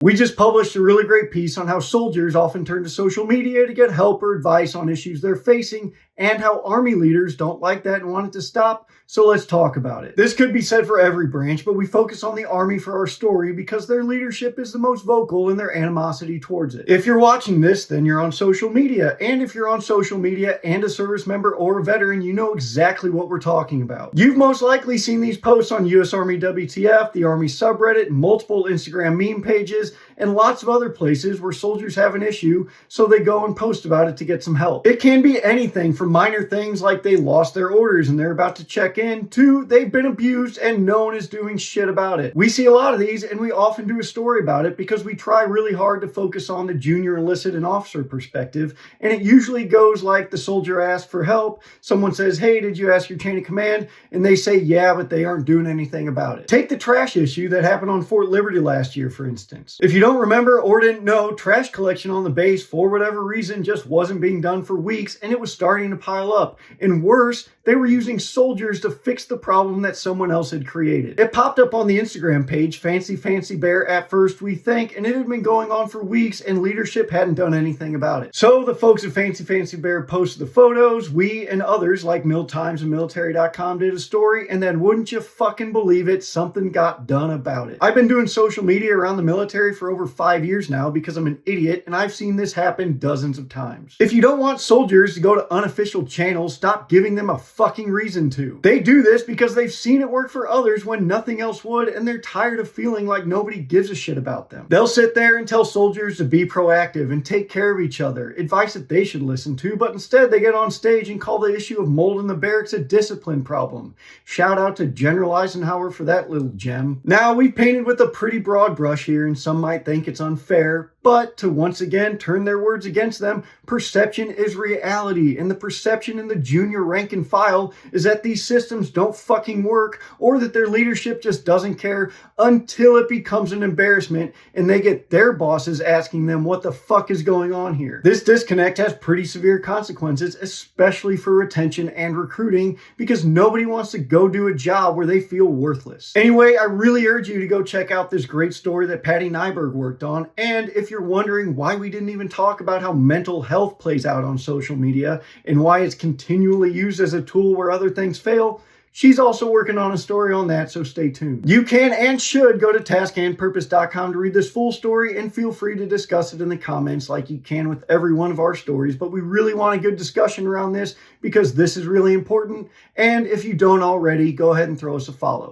We just published a really great piece on how soldiers often turn to social media to get help or advice on issues they're facing, and how Army leaders don't like that and want it to stop, so let's talk about it. This could be said for every branch, but we focus on the Army for our story because their leadership is the most vocal in their animosity towards it. If you're watching this, then you're on social media, and if you're on social media and a service member or a veteran, you know exactly what we're talking about. You've most likely seen these posts on US Army WTF, the Army subreddit, multiple Instagram meme pages, and lots of other places where soldiers have an issue, so they go and post about it to get some help. It can be anything from minor things like they lost their orders and they're about to check in, to they've been abused and no one is doing shit about it. We see a lot of these, and we often do a story about it because we try really hard to focus on the junior enlisted and officer perspective, and it usually goes like the soldier asks for help, someone says, hey, did you ask your chain of command? And they say, yeah, but they aren't doing anything about it. Take the trash issue that happened on Fort Liberty last year, for instance. If you don't remember or didn't know, trash collection on the base, for whatever reason, just wasn't being done for weeks, and it was starting to pile up. And worse, they were using soldiers to fix the problem that someone else had created. It popped up on the Instagram page, Fancy Bear at first, we think, and it had been going on for weeks, and leadership hadn't done anything about it. So the folks at Fancy Bear posted the photos, we and others like Mil Times and Military.com did a story, and then wouldn't you fucking believe it, something got done about it. I've been doing social media around the military for over 5 years now because I'm an idiot, and I've seen this happen dozens of times. If you don't want soldiers to go to unofficial channels, stop giving them a fucking reason to. They do this because they've seen it work for others when nothing else would, and they're tired of feeling like nobody gives a shit about them. They'll sit there and tell soldiers to be proactive and take care of each other, advice that they should listen to, but instead they get on stage and call the issue of mold in the barracks a discipline problem. Shout out to General Eisenhower for that little gem. Now, we've painted with a pretty broad brush here, and some might think it's unfair, but to once again turn their words against them, perception is reality, and the perception in the junior rank and file is that these systems don't fucking work, or that their leadership just doesn't care, until it becomes an embarrassment and they get their bosses asking them what the fuck is going on here. This disconnect has pretty severe consequences, especially for retention and recruiting, because nobody wants to go do a job where they feel worthless. Anyway, I really urge you to go check out this great story that Patty Nyberg worked on, and if you're wondering why we didn't even talk about how mental health plays out on social media and why it's continually used as a tool where other things fail, she's also working on a story on that, so stay tuned. You can and should go to taskandpurpose.com to read this full story, and feel free to discuss it in the comments like you can with every one of our stories, but we really want a good discussion around this because this is really important, and if you don't already, go ahead and throw us a follow.